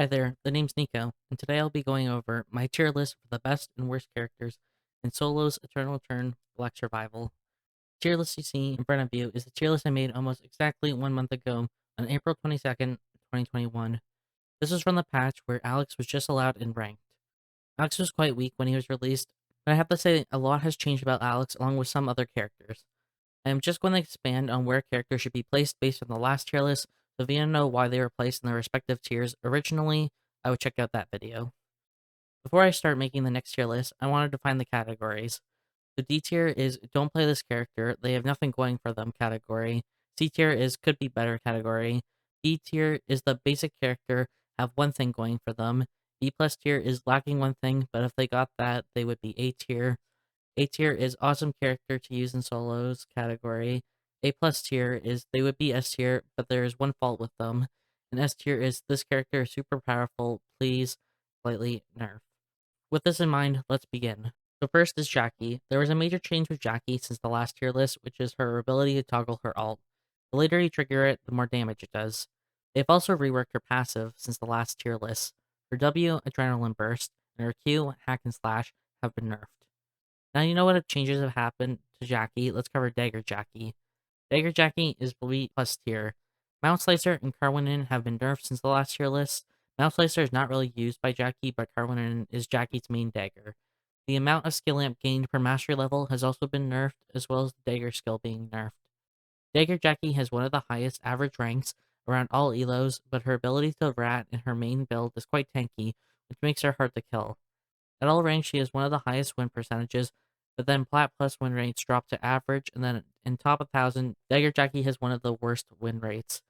Hi there, the name's Nico, and today I'll be going over my tier list for the best and worst characters in Solo's Eternal Return Black Survival. The tier list you see in front of you is the tier list I made almost exactly 1 month ago on April 22nd, 2021. This was from the patch where Alex was just allowed in ranked. Alex was quite weak when he was released, but I have to say a lot has changed about Alex along with some other characters. I am just going to expand on where characters should be placed based on the last tier list, so if you don't know why they were placed in their respective tiers originally, I would check out that video. Before I start making the next tier list, I want to define the categories. So D tier is don't play this character, they have nothing going for them category. C tier is could be better category. B tier is the basic character, have one thing going for them. B plus tier is lacking one thing, but if they got that, they would be A tier. A tier is awesome character to use in solos category. A plus tier is they would be S tier, but there is one fault with them. And S tier is this character is super powerful, please slightly nerf. With this in mind, let's begin. So first is Jackie. There was a major change with Jackie since the last tier list, which is her ability to toggle her ult. The later you trigger it, the more damage it does. They've also reworked her passive since the last tier list. Her W, Adrenaline Burst, and her Q, Hack and Slash, have been nerfed. Now you know what changes have happened to Jackie, let's cover Dagger Jackie. Dagger Jackie is Elite plus tier. Mount Slicer and Carwinin have been nerfed since the last tier list. Mount Slicer is not really used by Jackie, but Carwinin is Jackie's main dagger. The amount of skill amp gained per mastery level has also been nerfed, as well as the dagger skill being nerfed. Dagger Jackie has one of the highest average ranks around all elos, but her ability to rat in her main build is quite tanky, which makes her hard to kill. At all ranks, she has one of the highest win percentages, but then Plat Plus win rates drop to average, and then in top 1,000, Dagger Jackie has one of the worst win rates.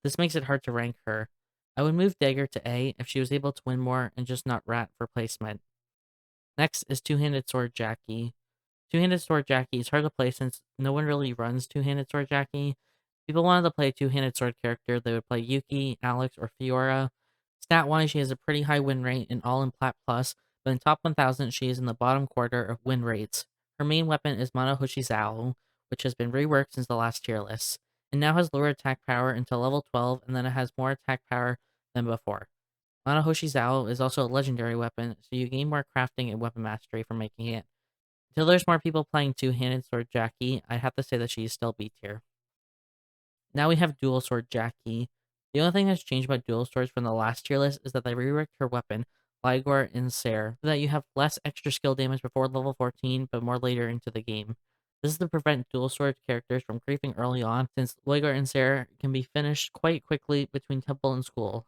This makes it hard to rank her. I would move Dagger to A if she was able to win more and just not rat for placement. Next is Two-Handed Sword Jackie. Two-Handed Sword Jackie is hard to play since no one really runs Two-Handed Sword Jackie. If people wanted to play a Two-Handed Sword character, they would play Yuki, Alex, or Fiora. Stat-wise, she has a pretty high win rate in all in Plat Plus, but in top 1000, she is in the bottom quarter of win rates. Her main weapon is Manahoshi Zao, which has been reworked since the last tier list. It now has lower attack power until level 12, and then it has more attack power than before. Manahoshi Zao is also a legendary weapon, so you gain more crafting and weapon mastery from making it. Until there's more people playing Two-Handed Sword Jackie, I have to say that she is still B tier. Now we have Dual Sword Jackie. The only thing that's changed about Dual Swords from the last tier list is that they reworked her weapon, Ligor and Ser, so that you have less extra skill damage before level 14, but more later into the game. This is to prevent Dual Sword characters from creeping early on, since Ligor and Ser can be finished quite quickly between temple and school.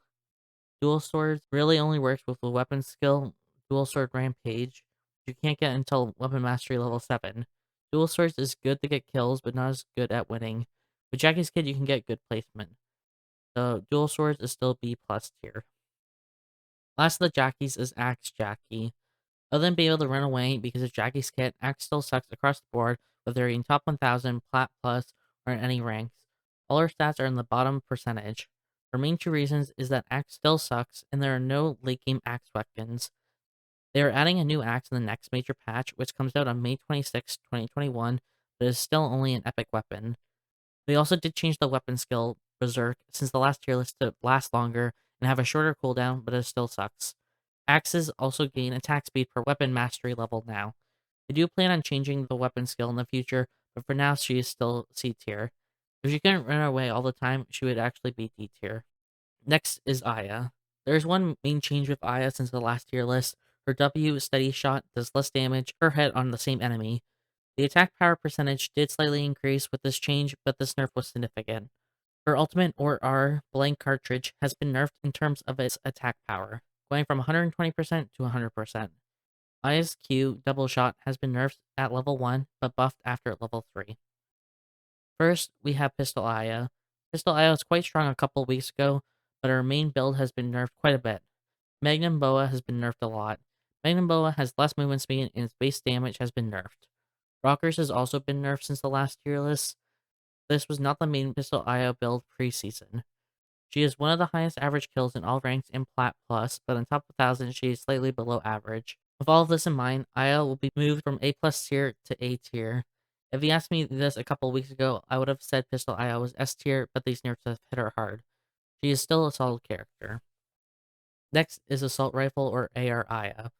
Dual Swords really only works with the weapon skill, Dual Sword Rampage, which you can't get until Weapon Mastery level 7. Dual Swords is good to get kills, but not as good at winning. With Jackie's Kid, you can get good placement. So Dual Swords is still B plus tier. Last of the Jackies is Axe Jackie. Other than being able to run away because of Jackie's Kit, Axe still sucks across the board, whether you're in top 1000, Plat Plus, or in any ranks. All her stats are in the bottom percentage. Her main two reasons is that Axe still sucks, and there are no late game Axe weapons. They are adding a new axe in the next major patch, which comes out on May 26, 2021, but is still only an epic weapon. They also did change the weapon skill, Berserk, since the last tier list to last longer and have a shorter cooldown, but it still sucks. Axes also gain attack speed per weapon mastery level now. They do plan on changing the weapon skill in the future, but for now she is still C tier. If she couldn't run away all the time, she would actually be D tier. Next is Aya. There is one main change with Aya since the last tier list. Her W steady shot does less damage per hit on the same enemy. The attack power percentage did slightly increase with this change, but this nerf was significant. Her ultimate or R blank cartridge has been nerfed in terms of its attack power, going from 120% to 100%. Aya's Q double shot has been nerfed at level 1, but buffed after level 3. First, we have Pistol Aya. Pistol Aya was quite strong a couple weeks ago, but her main build has been nerfed quite a bit. Magnum Boa has been nerfed a lot. Magnum Boa has less movement speed and its base damage has been nerfed. Rockers has also been nerfed since the last tier list. This was not the main Pistol Aya build preseason. She is one of the highest average kills in all ranks in Plat Plus, but on top of 1000 she is slightly below average. With all of this in mind, Aya will be moved from A plus tier to A tier. If you asked me this a couple weeks ago, I would have said Pistol Aya was S tier, but these nerfs have hit her hard. She is still a solid character. Next is Assault Rifle or AR Aya.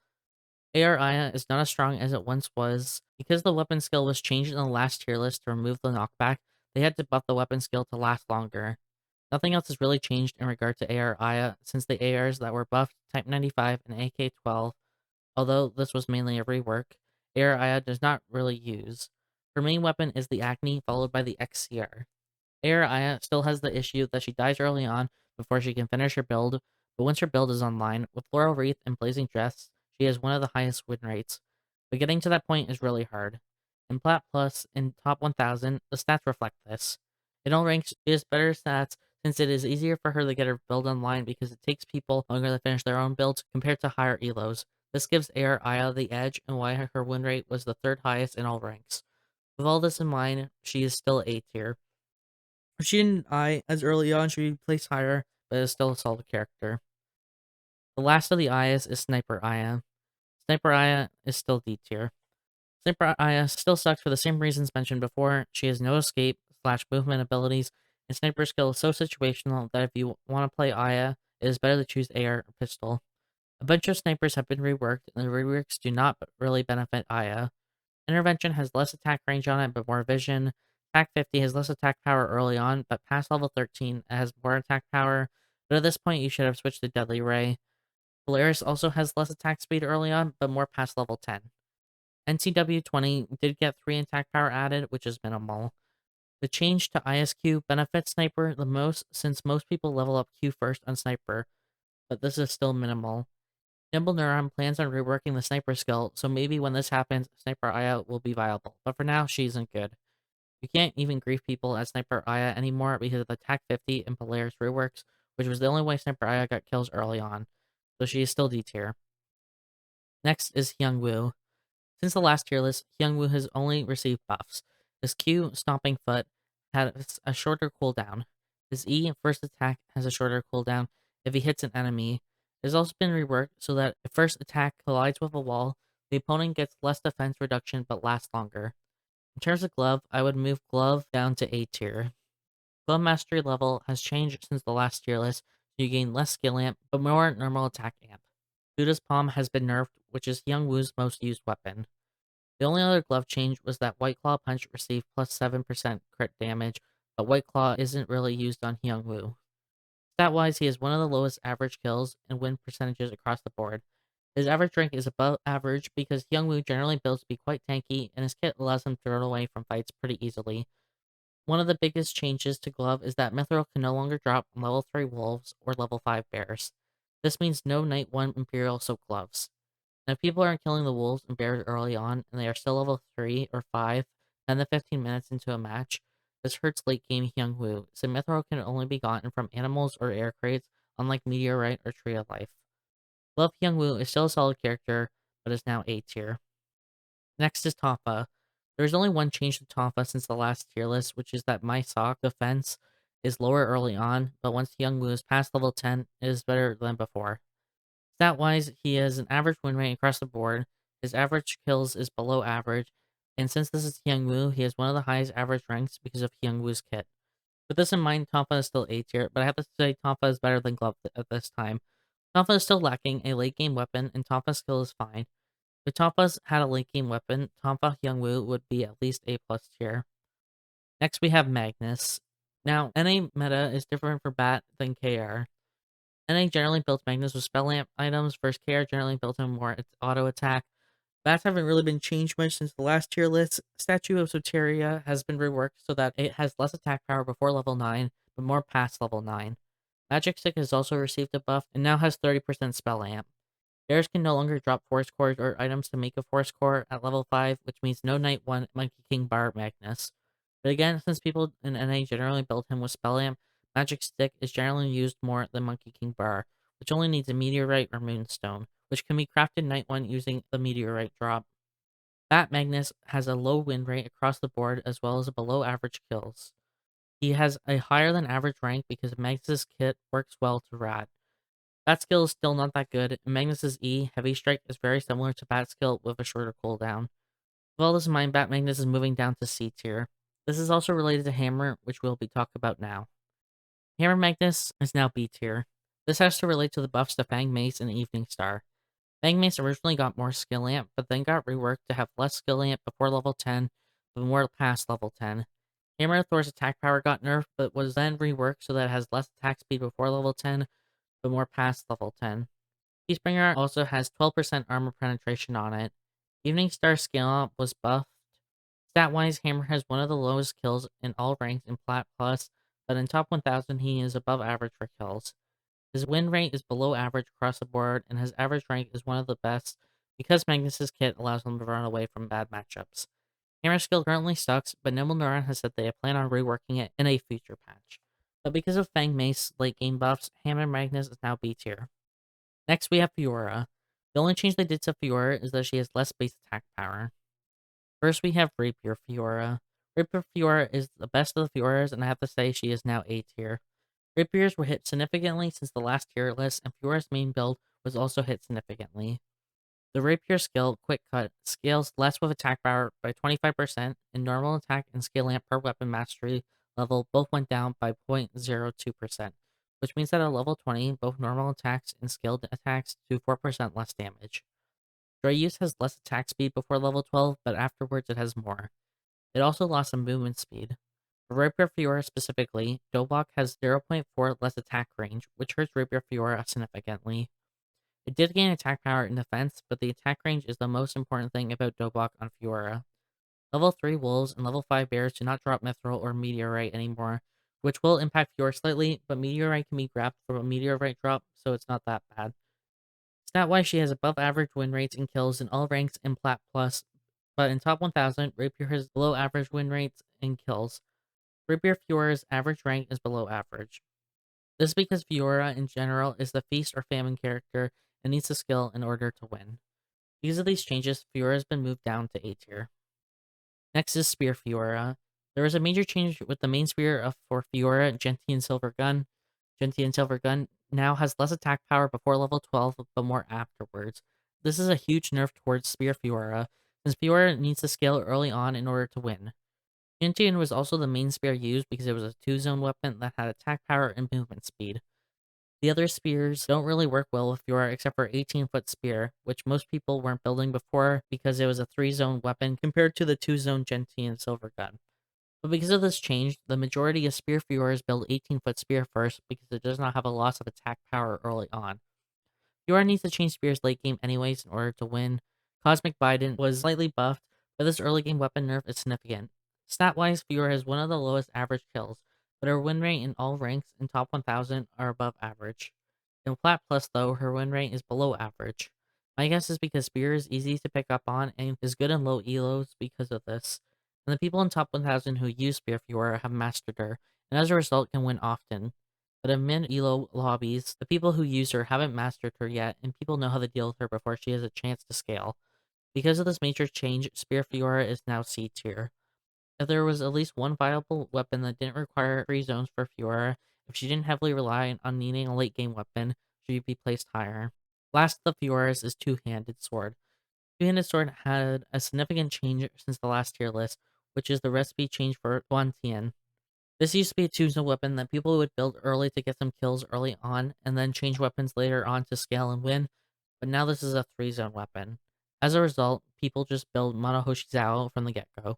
AR Aya is not as strong as it once was. Because the weapon skill was changed in the last tier list to remove the knockback, they had to buff the weapon skill to last longer. Nothing else has really changed in regard to AR Aya since the ARs that were buffed Type 95 and AK-12, although this was mainly a rework, AR Aya does not really use. Her main weapon is the Acne, followed by the XCR. AR Aya still has the issue that she dies early on before she can finish her build, but once her build is online, with Floral Wreath and Blazing Dress, she has one of the highest win rates. But getting to that point is really hard. In Plat Plus, in Top 1000, the stats reflect this. In all ranks, she has better stats since it is easier for her to get her build online because it takes people longer to finish their own builds compared to higher elos. This gives AR Aya the edge and why her win rate was the third highest in all ranks. With all this in mind, she is still A tier. She didn't I as early on, she placed higher, but is still a solid character. The last of the Ayas is Sniper Aya. Sniper Aya is still D tier. Sniper Aya still sucks for the same reasons mentioned before. She has no escape slash movement abilities, and sniper skill is so situational that if you want to play Aya, it is better to choose AR or pistol. A bunch of snipers have been reworked, and the reworks do not really benefit Aya. Intervention has less attack range on it, but more vision. Attack 50 has less attack power early on, but past level 13, it has more attack power. But at this point, you should have switched to Deadly Ray. Polaris also has less attack speed early on, but more past level 10. NCW 20 did get 3 attack power added, which is minimal. The change to ISQ benefits Sniper the most since most people level up Q first on Sniper, but this is still minimal. Nimble Neuron plans on reworking the Sniper skill, so maybe when this happens, Sniper Aya will be viable, but for now, she isn't good. You can't even grief people as Sniper Aya anymore because of the Attack 50 and Polaris reworks, which was the only way Sniper Aya got kills early on, so she is still D tier. Next is Hyunwoo. Since the last tier list, Hyunwoo has only received buffs. His Q, Stomping Foot, has a shorter cooldown. His E, First Attack, has a shorter cooldown if he hits an enemy. It has also been reworked so that if first attack collides with a wall, the opponent gets less defense reduction but lasts longer. In terms of glove, I would move glove down to A tier. Glove mastery level has changed since the last tier list, so you gain less skill amp but more normal attack amp. Buddha's Palm has been nerfed, which is Hyunwoo's most used weapon. The only other glove change was that White Claw Punch received plus 7% crit damage, but White Claw isn't really used on Hyunwoo. Stat-wise, he has one of the lowest average kills and win percentages across the board. His average rank is above average because Hyunwoo generally builds to be quite tanky, and his kit allows him to run away from fights pretty easily. One of the biggest changes to Glove is that Mithril can no longer drop on level 3 wolves or level 5 bears. This means no Night 1 Imperial Soak Gloves. And if people aren't killing the wolves and bears early on, and they are still level 3 or 5, 10 to 15 minutes into a match, this hurts late game Hyunwoo, so Mithril can only be gotten from animals or air crates, unlike Meteorite or Tree of Life. Love Hyunwoo is still a solid character, but is now A tier. Next is Tonfa. There is only one change to Tonfa since the last tier list, which is that my sock defense is lower early on, but once Hyunwoo is past level 10, it is better than before. Stat-wise, he has an average win rate across the board, his average kills is below average, and since this is Hyunwoo, he has one of the highest average ranks because of Hyunwoo's kit. With this in mind, Tonfa is still A tier, but I have to say Tonfa is better than Glove at this time. Tonfa is still lacking a late game weapon, and Tonfa's skill is fine. If Tonfa's had a late game weapon, Tonfa Hyunwoo would be at least A plus tier. Next, we have Magnus. Now, NA meta is different for Bat than KR. NA generally builds Magnus with spell amp items, versus KR generally built him more auto attack. Bats haven't really been changed much since the last tier list. Statue of Soteria has been reworked so that it has less attack power before level 9, but more past level 9. Magic Stick has also received a buff and now has 30% spell amp. Bears can no longer drop Force Cores or items to make a Force Core at level 5, which means no Knight 1 Monkey King Bar Magnus. But again, since people in NA generally build him with Spell Amp, Magic Stick is generally used more than Monkey King Bar, which only needs a Meteorite or Moonstone, which can be crafted Night 1 using the Meteorite drop. Bat Magnus has a low win rate across the board as well as a below average kills. He has a higher than average rank because Magnus' kit works well to Rad. Bat skill is still not that good, and Magnus' E, Heavy Strike, is very similar to Bat skill with a shorter cooldown. With all this in mind, Bat Magnus is moving down to C tier. This is also related to Hammer, which we'll be talking about now. Hammer Magnus is now B tier. This has to relate to the buffs to Fang Mace and Evening Star. Fang Mace originally got more skill amp, but then got reworked to have less skill amp before level 10, but more past level 10. Hammer Thor's attack power got nerfed, but was then reworked so that it has less attack speed before level 10, but more past level 10. Peacebringer also has 12% armor penetration on it. Evening Star scale up was buffed. Stat-wise, Hammer has one of the lowest kills in all ranks in Plat Plus, but in top 1000 he is above average for kills. His win rate is below average across the board, and his average rank is one of the best because Magnus's kit allows him to run away from bad matchups. Hammer skill currently sucks, but Nimble Neuron has said they plan on reworking it in a future patch. But because of Fang Mace late game buffs, Hammer Magnus is now B tier. Next we have Fiora. The only change they did to Fiora is that she has less base attack power. First we have Rapier Fiora. Rapier Fiora is the best of the Fioras, and I have to say she is now A tier. Rapiers were hit significantly since the last tier list, and Fiora's main build was also hit significantly. The Rapier skill, Quick Cut, scales less with attack power by 25%, and normal attack and skill amp per weapon mastery level both went down by 0.02%, which means that at level 20, both normal attacks and skilled attacks do 4% less damage. Dry Use has less attack speed before level 12, but afterwards it has more. It also lost some movement speed. For Rapier Fiora specifically, Dobok has 0.4 less attack range, which hurts Rapier Fiora significantly. It did gain attack power and defense, but the attack range is the most important thing about Dobok on Fiora. Level 3 Wolves and level 5 Bears do not drop Mithril or Meteorite anymore, which will impact Fiora slightly, but Meteorite can be grabbed from a Meteorite drop, so it's not that bad. Stat-wise, she has above average win rates and kills in all ranks in Plat Plus, but in top 1000, Rapier has below average win rates and kills. Rapier Fiora's average rank is below average. This is because Fiora, in general, is the feast or famine character and needs a skill in order to win. Because of these changes, Fiora has been moved down to A tier. Next is Spear Fiora. There was a major change with the main spear for Fiora, Gentian Silver Gun. Gentian Silver Gun now has less attack power before level 12, but more afterwards. This is a huge nerf towards Spear Fiora, since Fiora needs to scale early on in order to win. Gentian was also the main spear used because it was a 2-zone weapon that had attack power and movement speed. The other spears don't really work well with Fiora except for 18-foot spear, which most people weren't building before because it was a 3-zone weapon compared to the 2-zone Gentian Silver Gun. But because of this change, the majority of Spear Fioras build 18-foot spear first because it does not have a loss of attack power early on. Fiora needs to change spears late game anyways in order to win. Cosmic Bident was slightly buffed, but this early game weapon nerf is significant. Stat-wise, Fiora has one of the lowest average kills, but her win rate in all ranks in top 1000 are above average. In Plat Plus, though, her win rate is below average. My guess is because Spear is easy to pick up on and is good in low elos because of this. And the people in top 1000 who use Spear Fiora have mastered her, and as a result can win often. But in mid-elo lobbies, the people who use her haven't mastered her yet, and people know how to deal with her before she has a chance to scale. Because of this major change, Spear Fiora is now C tier. If there was at least one viable weapon that didn't require free zones for Fiora, if she didn't heavily rely on needing a late game weapon, she would be placed higher. Last of the Fioras is Two-Handed Sword. Two-Handed Sword had a significant change since the last tier list, which is the recipe change for Guantian. This used to be a 2-zone weapon that people would build early to get some kills early on, and then change weapons later on to scale and win, but now this is a 3-zone weapon. As a result, people just build Monohoshi Zao from the get-go.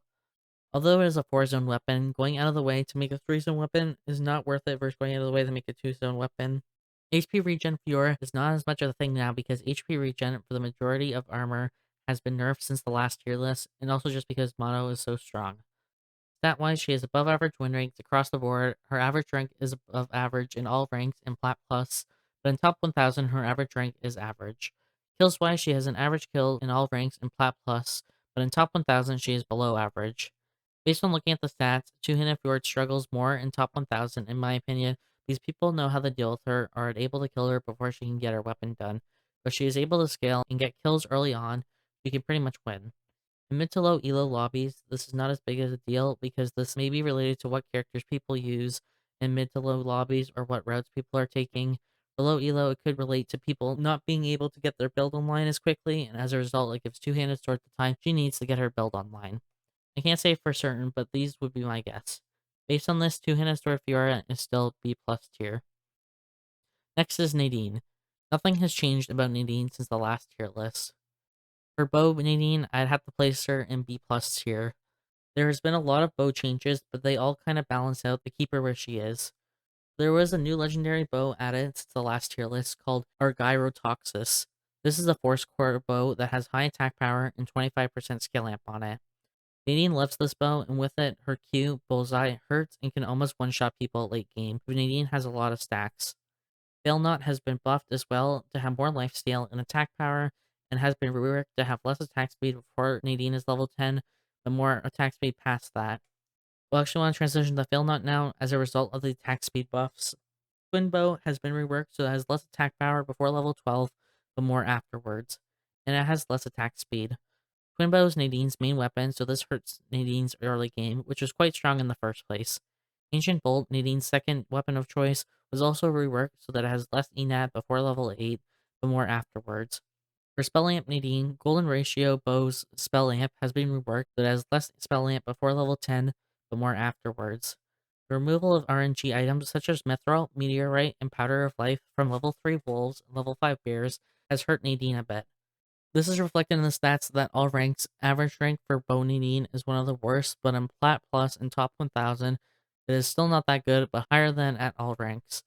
Although it is a 4-zone weapon, going out of the way to make a 3-zone weapon is not worth it versus going out of the way to make a 2-zone weapon. HP regen Fiora is not as much of a thing now because HP regen for the majority of armor has been nerfed since the last tier list, and also just because Mono is so strong. Stat-wise, she has above average win rates across the board. Her average rank is above average in all ranks in Plat Plus, but in top 1000, her average rank is average. Kills-wise, she has an average kill in all ranks in Plat Plus, but in top 1000, she is below average. Based on looking at the stats, Two-Handed Fjord struggles more in top 1000 in my opinion, because people know how to deal with her, or are able to kill her before she can get her weapon done. But she is able to scale and get kills early on, she can pretty much win. In mid to low elo lobbies, this is not as big of a deal because this may be related to what characters people use in mid to low lobbies or what routes people are taking. For low elo, it could relate to people not being able to get their build online as quickly, and as a result, it gives Two-Handed Sword the time she needs to get her build online. I can't say for certain, but these would be my guess. Based on this, Two-Handed Sword Fiora is still B+ tier. Next is Nadine. Nothing has changed about Nadine since the last tier list. For bow Nadine, I'd have to place her in B plus tier. There has been a lot of bow changes, but they all kind of balance out to keep her where she is. There was a new legendary bow added since the last tier list called Argyrotoxis. This is a force core bow that has high attack power and 25% skill amp on it. Nadine loves this bow, and with it, her Q, Bullseye, hurts and can almost one-shot people late game, but Nadine has a lot of stacks. Failnaught has been buffed as well to have more lifesteal and attack power, and has been reworked to have less attack speed before Nadine is level 10, but more attack speed past that. We'll actually want to transition to Failnaught now as a result of the attack speed buffs. Twin Bow has been reworked so it has less attack power before level 12, but more afterwards, and it has less attack speed. Twin Bow is Nadine's main weapon, so this hurts Nadine's early game, which was quite strong in the first place. Ancient Bolt, Nadine's second weapon of choice, was also reworked so that it has less ENAD before level 8, but more afterwards. For Spell Amp Nadine, Golden Ratio Bow's Spell Amp has been reworked so that it has less Spell Amp before level 10, but more afterwards. The removal of RNG items such as Mithril, Meteorite, and Powder of Life from level 3 Wolves and level 5 Bears has hurt Nadine a bit. This is reflected in the stats that all ranks, average rank for Bow Nadine is one of the worst, but in Plat Plus and Top 1000, it is still not that good, but higher than at all ranks.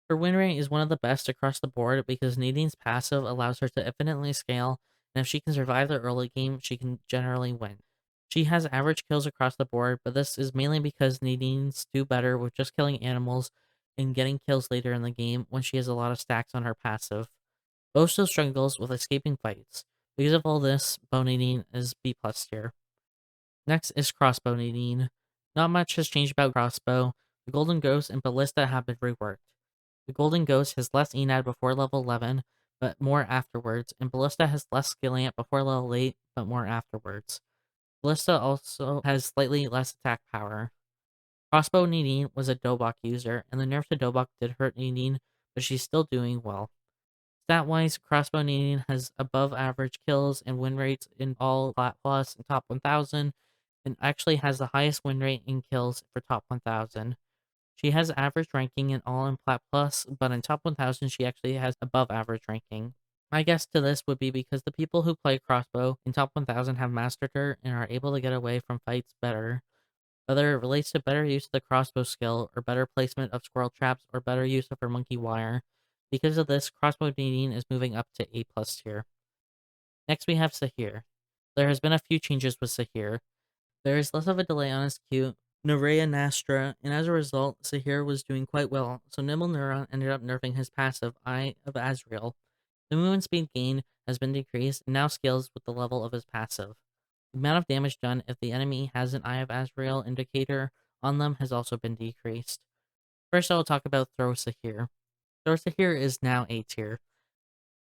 Her win rate is one of the best across the board because Nadine's passive allows her to infinitely scale, and if she can survive the early game, she can generally win. She has average kills across the board, but this is mainly because Nadine's do better with just killing animals and getting kills later in the game when she has a lot of stacks on her passive. Bo still struggles with escaping fights. Because of all this, Bow Nadine is B plus tier. Next is Crossbow Nadine. Not much has changed about Crossbow. The Golden Ghost and Ballista have been reworked. The Golden Ghost has less ENAD before level 11, but more afterwards, and Ballista has less skill amp before level 8, but more afterwards. Ballista also has slightly less attack power. Crossbow Nadine was a Dobok user, and the nerf to Dobok did hurt Nadine, but she's still doing well. Stat-wise, Crossbow Nadine has above average kills and win rates in all Plat Plus and Top 1000, and actually has the highest win rate in kills for Top 1000. She has average ranking in all in Plat Plus, but in Top 1000 she actually has above average ranking. My guess to this would be because the people who play Crossbow in Top 1000 have mastered her and are able to get away from fights better. Whether it relates to better use of the crossbow skill, or better placement of squirrel traps, or better use of her monkey wire. Because of this, Crossbow Nadine is moving up to A plus tier. Next we have Zahir. There has been a few changes with Zahir. There is less of a delay on his Q, Nerea Nastra, and as a result, Zahir was doing quite well, so Nimble Neuron ended up nerfing his passive, Eye of Azrael. The movement speed gain has been decreased and now scales with the level of his passive. The amount of damage done if the enemy has an Eye of Azrael indicator on them has also been decreased. First I will talk about Throw Zahir. Throw Zahir is now A tier.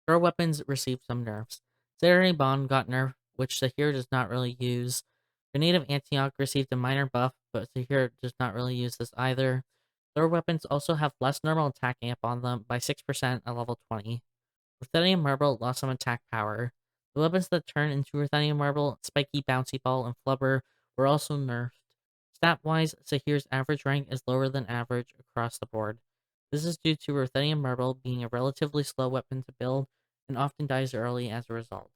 Throw weapons received some nerfs. Saturday Bond got nerfed, which Zahir does not really use. Grenade of Antioch received a minor buff, but Zahir does not really use this either. Throw weapons also have less normal attack amp on them by 6% at level 20. Ruthenium Marble lost some attack power. The weapons that turn into Ruthenium Marble, Spiky Bouncy Ball, and Flubber were also nerfed. Stat-wise, Zahir's average rank is lower than average across the board. This is due to Ruthenium Marble being a relatively slow weapon to build and often dies early as a result.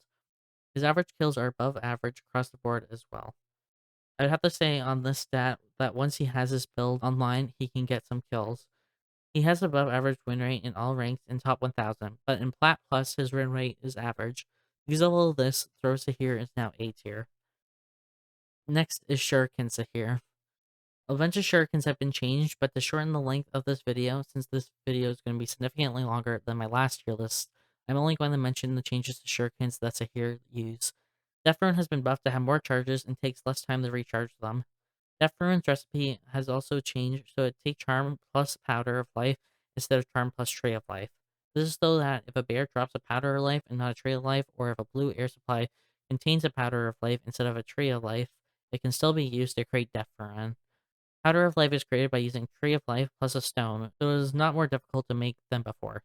His average kills are above average across the board as well. I'd have to say on this stat that once he has his build online, he can get some kills. He has above average win rate in all ranks in top 1000, but in Plat Plus his win rate is average. Because of all this, Throw Zahir is now A tier. Next is Shuriken Zahir. A bunch of shurikens have been changed, but to shorten the length of this video, since this video is going to be significantly longer than my last tier list, I'm only going to mention the changes to shurikens that Zahir use. Death Rune has been buffed to have more charges and takes less time to recharge them. Death Rune's recipe has also changed, so it takes Charm plus Powder of Life instead of Charm plus Tree of Life. This is so that if a bear drops a Powder of Life and not a Tree of Life, or if a blue air supply contains a Powder of Life instead of a Tree of Life, it can still be used to create Death Rune. Powder of Life is created by using Tree of Life plus a stone, so it is not more difficult to make than before.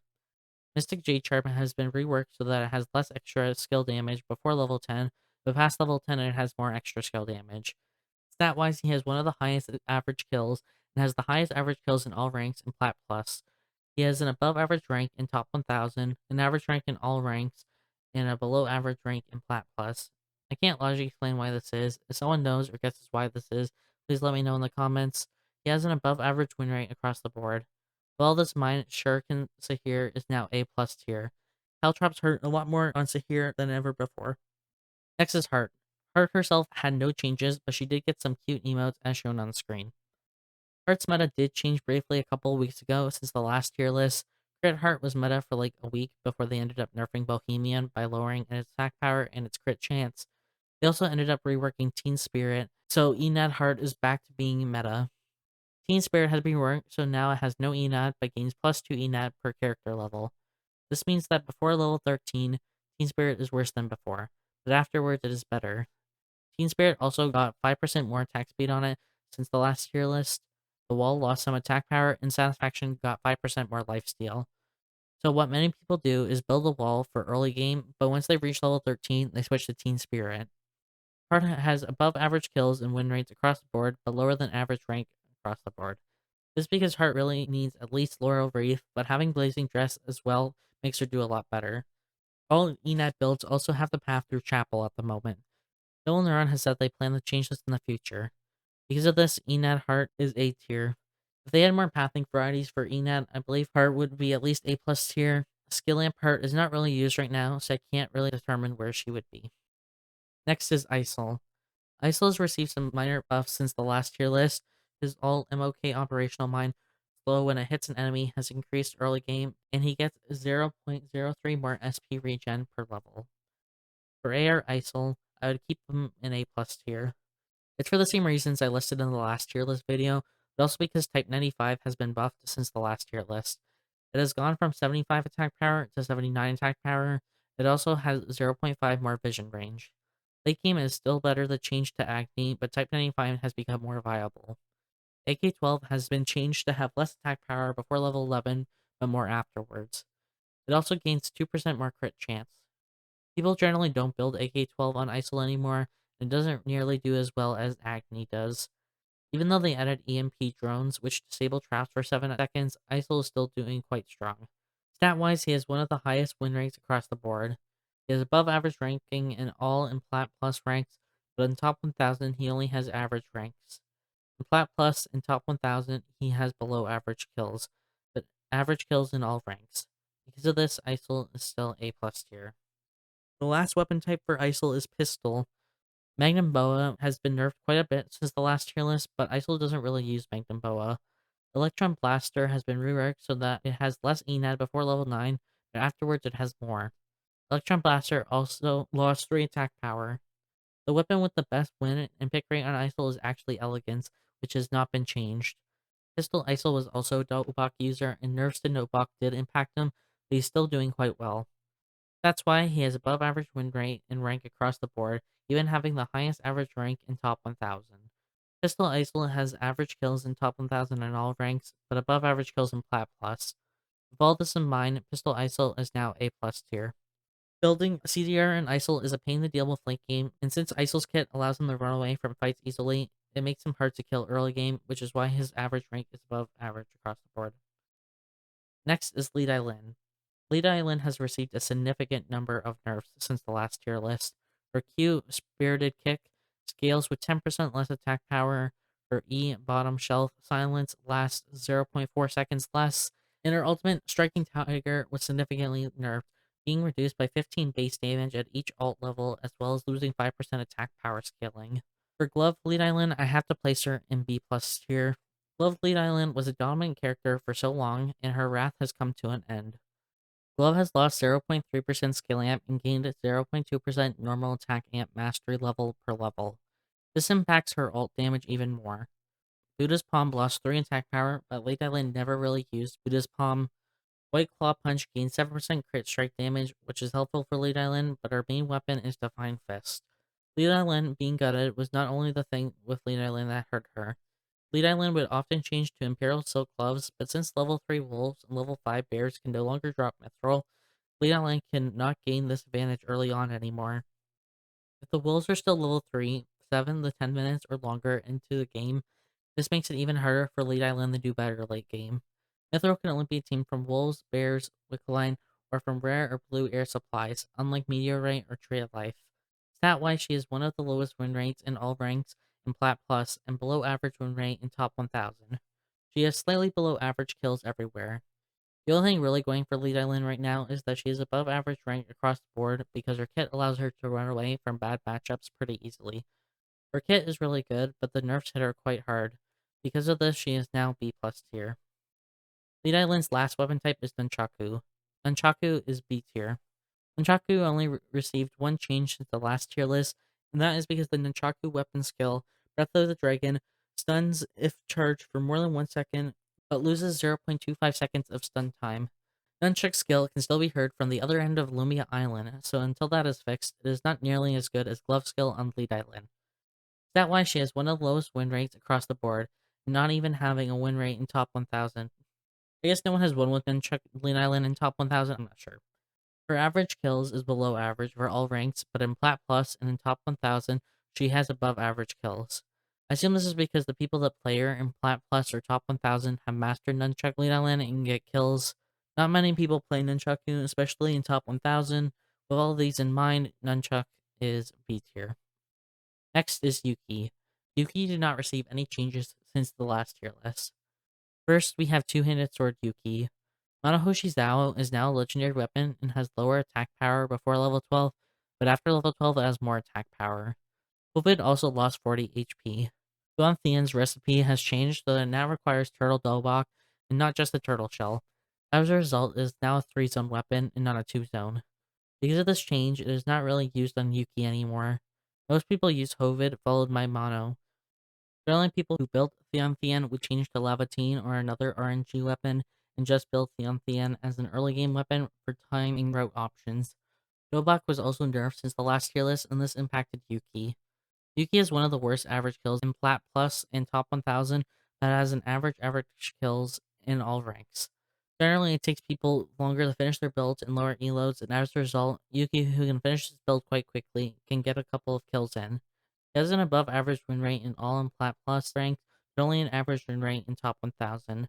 Mystic Jade Charm has been reworked so that it has less extra skill damage before level 10, but past level 10 it has more extra skill damage. Stat-wise, he has one of the highest average kills, and has the highest average kills in all ranks in Plat Plus. He has an above average rank in top 1000, an average rank in all ranks, and a below average rank in Plat Plus. I can't logically explain why this is. If someone knows or guesses why this is, please let me know in the comments. He has an above average win rate across the board. With all this in mind, Shuriken Zahir is now A plus tier. Hell traps hurt a lot more on Zahir than ever before. Next is Hart. Hart herself had no changes, but she did get some cute emotes as shown on the screen. Hart's meta did change briefly a couple of weeks ago since the last tier list. Crit Hart was meta for like a week before they ended up nerfing Bohemian by lowering its attack power and its crit chance. They also ended up reworking Teen Spirit, so Enad Hart is back to being meta. Teen Spirit has been reworked, so now it has no Enad but gains plus 2 Enad per character level. This means that before level 13, Teen Spirit is worse than before, but afterwards it is better. Teen Spirit also got 5% more attack speed on it since the last tier list. The wall lost some attack power, and Satisfaction got 5% more lifesteal. So what many people do is build a wall for early game, but once they reach level 13, they switch to Teen Spirit. Hart has above average kills and win rates across the board, but lower than average rank across the board. This is because Hart really needs at least Laurel Wreath, but having Blazing Dress as well makes her do a lot better. All ENAD builds also have the path through Chapel at the moment. Bill Neuron has said they plan to change this in the future. Because of this, ENAD Hart is A tier. If they had more pathing varieties for ENAD, I believe Hart would be at least A plus tier. Skill Lamp Hart is not really used right now, so I can't really determine where she would be. Next is Isol. Isol has received some minor buffs since the last tier list. His all MOK operational mine slow when it hits an enemy has increased early game, and he gets 0.03 more SP regen per level. For AR Isol, I would keep him in A plus tier. It's for the same reasons I listed in the last tier list video, but also because Type 95 has been buffed since the last tier list. It has gone from 75 attack power to 79 attack power. It also has 0.5 more vision range. Late game is still better than changed to Agni, but Type 95 has become more viable. AK-12 has been changed to have less attack power before level 11, but more afterwards. It also gains 2% more crit chance. People generally don't build AK-12 on Isol anymore, and it doesn't nearly do as well as Agni does. Even though they added EMP drones, which disable traps for 7 seconds, Isol is still doing quite strong. Stat-wise, he has one of the highest win rates across the board. He has above average ranking in all and Plat Plus ranks, but in top 1000 he only has average ranks. In Plat Plus and top 1000 he has below average kills, but average kills in all ranks. Because of this, Isol is still A plus tier. The last weapon type for Isol is Pistol. Magnum Boa has been nerfed quite a bit since the last tier list, but Isol doesn't really use Magnum Boa. Electron Blaster has been reworked so that it has less ENAD before level 9, but afterwards it has more. Electron Blaster also lost 3 attack power. The weapon with the best win and pick rate on Isol is actually Elegance, which has not been changed. Pistol Isol was also a Notebook user, and nerfs to Notebook did impact him, but he's still doing quite well. That's why he has above average win rate and rank across the board, even having the highest average rank in top 1000. Pistol Isol has average kills in top 1000 in all ranks, but above average kills in Plat Plus. With all this in mind, Pistol Isol is now A plus tier. Building CDR and Isol is a pain to deal with late game, and since Isol's kit allows him to run away from fights easily, it makes him hard to kill early game, which is why his average rank is above average across the board. Next is Li Dailin. Li Dailin has received a significant number of nerfs since the last tier list. Her Q, Spirited Kick, scales with 10% less attack power. Her E, Bottom Shelf, Silence lasts 0.4 seconds less. And her ultimate, Striking Tiger, was significantly nerfed, being reduced by 15 base damage at each alt level, as well as losing 5% attack power scaling. For Glove Lead Island, I have to place her in B plus tier. Glove Lead Island was a dominant character for so long, and her wrath has come to an end. Glove has lost 0.3% skill amp and gained 0.2% normal attack amp mastery level per level. This impacts her ult damage even more. Buddha's Palm lost 3 attack power, but Late Island never really used Buddha's Palm. White Claw Punch gains 7% crit strike damage, which is helpful for Late Island, but her main weapon is Divine Fist. Late Island being gutted was not only the thing with Late Island that hurt her. Lead Island would often change to Imperial Silk Gloves, but since level 3 Wolves and level 5 Bears can no longer drop Mithril, Lead Island can not gain this advantage early on anymore. If the Wolves are still level 3, 7 to 10 minutes or longer into the game, this makes it even harder for Lead Island to do better late game. Mythro can only be teamed from wolves, bears, wickeline, or from rare or blue air supplies, unlike Meteorite or Tree of Life. Stat-wise, she has one of the lowest win rates in all ranks in Plat Plus and below average win rate in Top 1000. She has slightly below average kills everywhere. The only thing really going for Li Dailin right now is that she is above average rank across the board because her kit allows her to run away from bad matchups pretty easily. Her kit is really good, but the nerfs hit her quite hard. Because of this, she is now B+ tier. Li Dailin's last weapon type is Nunchaku. Nunchaku is B tier. Nunchaku only received one change since the last tier list, and that is because the Nunchaku weapon skill, Breath of the Dragon, stuns if charged for more than 1 second, but loses 0.25 seconds of stun time. Nunchuck's skill can still be heard from the other end of Lumia Island, so until that is fixed, it is not nearly as good as Glove skill on Li Dailin. Stat-wise, she has one of the lowest win rates across the board, not even having a win rate in top 1000. I guess no one has won with Nunchuck Li Dailin in top 1000, I'm not sure. Her average kills is below average for all ranks, but in Plat Plus and in top 1000, she has above average kills. I assume this is because the people that play her in Plat Plus or top 1000 have mastered Nunchuck Li Dailin and get kills. Not many people play Nunchaku, especially in top 1000. With all these in mind, Nunchuck is B tier. Next is Yuki. Yuki did not receive any changes since the last tier list. First, we have two-handed sword Yuki. Manahoshi Zao is now a legendary weapon and has lower attack power before level 12, but after level 12 it has more attack power. Covid also lost 40 HP. Thuan recipe has changed so that it now requires Turtle Dobok and not just the Turtle Shell. As a result, it is now a 3-zone weapon and not a 2-zone. Because of this change, it is not really used on Yuki anymore. Most people use Hovid followed by Mono. Generally, people who built Thuan would change to Lavatine or another RNG weapon and just build Thuan as an early game weapon for time and route options. Dobok was also nerfed since the last tier list, and this impacted Yuki. Yuki has one of the worst average kills in Plat Plus and Top 1000 that has an average kills in all ranks. Generally, it takes people longer to finish their builds and lower eloads, and as a result, Yuki, who can finish his build quite quickly, can get a couple of kills in. He has an above average win rate in all in Plat Plus ranks, but only an average win rate in Top 1000.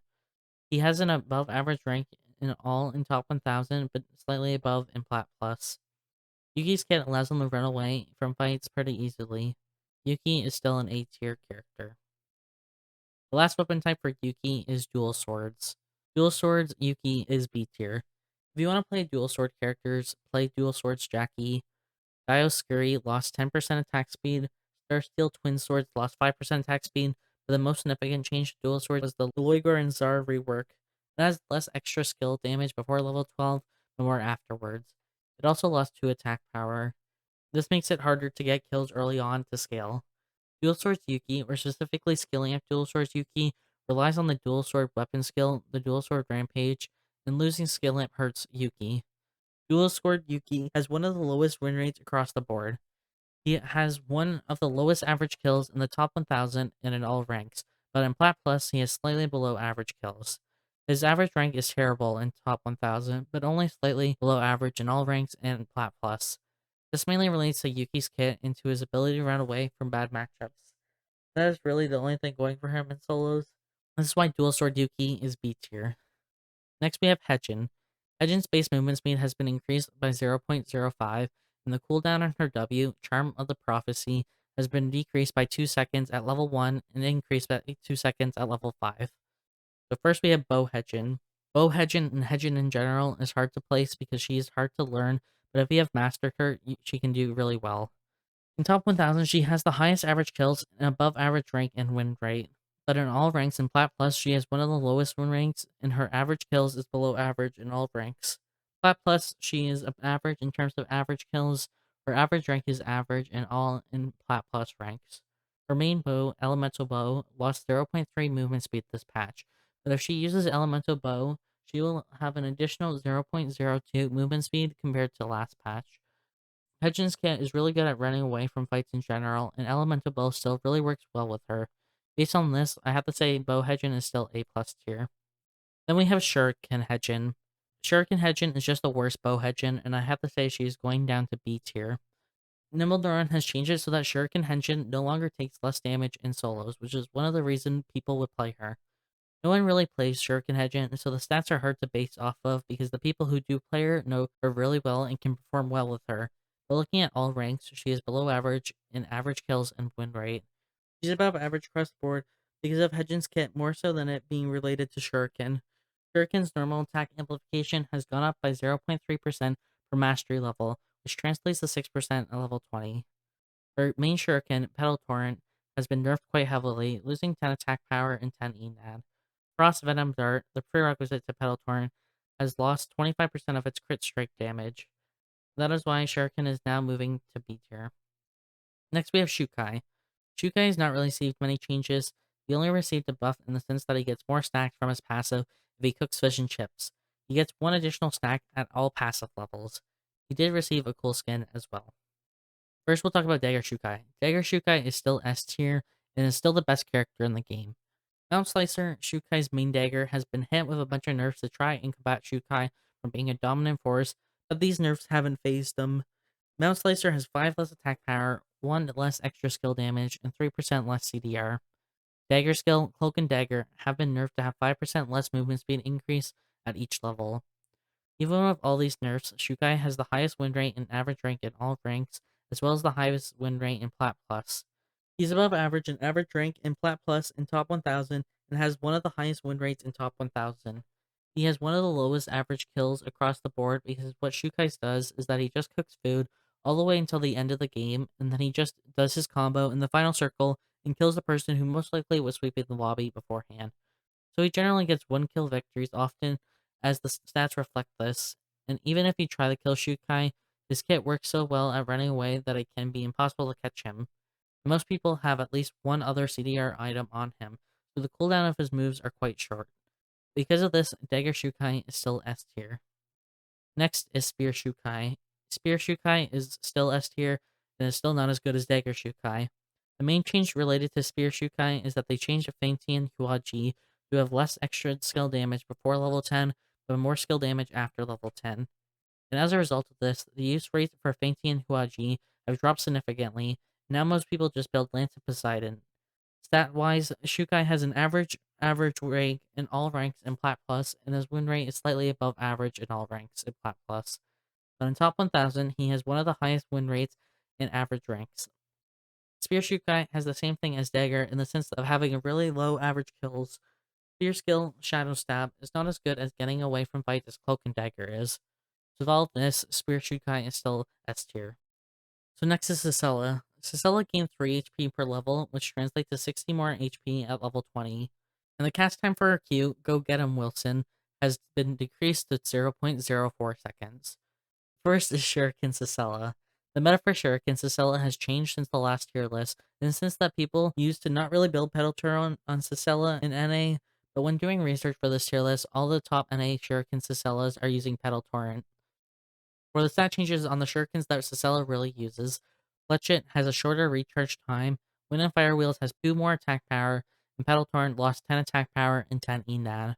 He has an above average rank in all in Top 1000, but slightly above in Plat Plus. Yuki's kit allows him to run away from fights pretty easily. Yuki is still an A tier character. The last weapon type for Yuki is Dual Swords. Dual Swords Yuki is B tier. If you want to play dual sword characters, play Dual Swords Jackie. Dioscuri lost 10% attack speed. Starsteel Twin Swords lost 5% attack speed, but the most significant change to Dual Swords was the Loigor and Zar rework. It has less extra skill damage before level 12, but more afterwards. It also lost 2 attack power. This makes it harder to get kills early on to scale. Dual Swords Yuki, or specifically scaling up Dual Swords Yuki, relies on the Dual Sword weapon skill, the Dual Sword Rampage, and losing skill amp hurts Yuki. Dual Sword Yuki has one of the lowest win rates across the board. He has one of the lowest average kills in the top 1000 and in all ranks, but in Plat Plus he has slightly below average kills. His average rank is terrible in top 1000, but only slightly below average in all ranks and in Plat Plus. This mainly relates to Yuki's kit and to his ability to run away from bad matchups. That is really the only thing going for him in solos. This is why Dual Sword Yuki is B tier. Next we have Hyejin. Hyejin's base movement speed has been increased by 0.05, and the cooldown on her W, Charm of the Prophecy, has been decreased by 2 seconds at level 1 and increased by 2 seconds at level 5. So first we have Bow Hyejin. Bow Hyejin and Hyejin in general is hard to place because she is hard to learn, but if you have mastered her, she can do really well. In top 1000, she has the highest average kills and above average rank and win rate. But in all ranks in Plat Plus, she has one of the lowest win ranks, and her average kills is below average in all ranks. Plat Plus, she is average in terms of average kills. Her average rank is average in all in Plat Plus ranks. Her main bow, Elemental Bow, lost 0.3 movement speed this patch, but if she uses Elemental Bow, she will have an additional 0.02 movement speed compared to last patch. Hyejin's kit is really good at running away from fights in general, and Elemental Bow still really works well with her. Based on this, I have to say Bow Hyejin is still A+ tier. Then we have Shuriken Hyejin. Shuriken Hyejin is just the worst Bow Hyejin, and I have to say she's going down to B tier. Nimble Neuron has changed it so that Shuriken Hyejin no longer takes less damage in solos, which is one of the reasons people would play her. No one really plays Shuriken Hyejin, and so the stats are hard to base off of because the people who do play her know her really well and can perform well with her. But looking at all ranks, she is below average in average kills and win rate. She's above average across the board because of Hyejin's kit more so than it being related to Shuriken. Shuriken's normal attack amplification has gone up by 0.3% per mastery level, which translates to 6% at level 20. Her main Shuriken, Petal Torrent, has been nerfed quite heavily, losing 10 attack power and 10 ENAD. Frost Venom Dart, the prerequisite to Petal Torrent, has lost 25% of its crit strike damage. That is why Shuriken is now moving to B tier. Next we have Xiukai. Xiukai has not really received many changes. He only received a buff in the sense that he gets more stacks from his passive if he cooks fish and chips. He gets one additional stack at all passive levels. He did receive a cool skin as well. First, we'll talk about Dagger Xiukai. Dagger Xiukai is still S tier and is still the best character in the game. Mount Slicer, Xiukai's main dagger, has been hit with a bunch of nerfs to try and combat Xiukai from being a dominant force, but these nerfs haven't phased him. Mount Slicer has 5 less attack power, 1 less extra skill damage, and 3% less CDR. Dagger skill, Cloak and Dagger, have been nerfed to have 5% less movement speed increase at each level. Even with all these nerfs, Xiukai has the highest win rate and average rank in all ranks, as well as the highest win rate in Plat Plus. He's above average in average rank in Plat Plus in Top 1000 and has one of the highest win rates in Top 1000. He has one of the lowest average kills across the board because what Xiukai does is that he just cooks food all the way until the end of the game, and then he just does his combo in the final circle and kills the person who most likely was sweeping the lobby beforehand. So he generally gets 1 kill victories often, as the stats reflect this, and even if you try to kill Xiukai, his kit works so well at running away that it can be impossible to catch him. Most people have at least one other CDR item on him, so the cooldown of his moves are quite short. Because of this, Dagger Xiukai is still S tier. Next is Spear Xiukai. Spear Xiukai is still S tier and is still not as good as Dagger Xiukai. The main change related to Spear Xiukai is that they changed Feintian Huaji to have less extra skill damage before level 10, but more skill damage after level 10. And as a result of this, the use rates for Feintian Huaji have dropped significantly. Now most people just build Lance of Poseidon. Stat-wise, Xiukai has an average rank in all ranks in Plat Plus, and his win rate is slightly above average in all ranks in Plat Plus. But in Top 1000, he has one of the highest win rates in average ranks. Spear Xiukai has the same thing as Dagger in the sense of having a really low average kills. Spear skill, Shadow Stab, is not as good as getting away from fights as Cloak and Dagger is. So with all of this, Spear Xiukai is still S tier. So next is Sissela. Sissela gained 3 HP per level, which translates to 60 more HP at level 20. And the cast time for her Q, Go Get 'em Wilson, has been decreased to 0.04 seconds. First is Shuriken Sissela. The meta for Shuriken Sissela has changed since the last tier list, and since that people used to not really build Petal Turn on Sissela in NA, but when doing research for this tier list, all the top NA Shuriken Sisselas are using Petal Torrent. For the stat changes on the shurikens that Sissela really uses, Fletchit has a shorter recharge time, Wind and Fire Wheels has 2 more attack power, and Petal Torrent lost 10 attack power and 10 ENAD.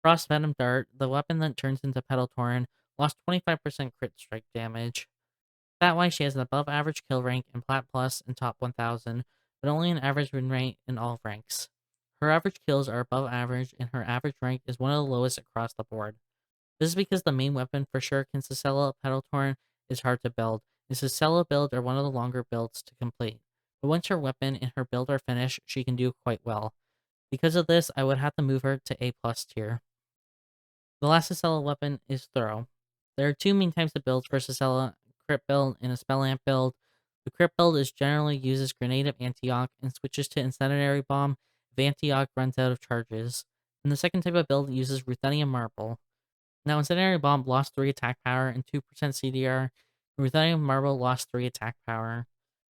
Frost Venom Dart, the weapon that turns into Petal Torrent, lost 25% crit strike damage. Stat-wise, she has an above average kill rank in Plat Plus and Top 1000, but only an average win rate in all ranks. Her average kills are above average, and her average rank is one of the lowest across the board. This is because the main weapon for Shuriken Sissela Petal Torrent is hard to build, and Sissela builds are one of the longer builds to complete. But once her weapon and her build are finished, she can do quite well. Because of this, I would have to move her to A+ tier. The last Sissela weapon is Throw. There are 2 main types of builds for Sissela, Crit build and a Spell Amp build. The Crit build is generally uses Grenade of Antioch and switches to Incendiary Bomb if Antioch runs out of charges. And the second type of build uses Ruthenium Marble. Now, Incendiary Bomb lost 3 attack power and 2% CDR, and Ruthenium Marble lost 3 attack power.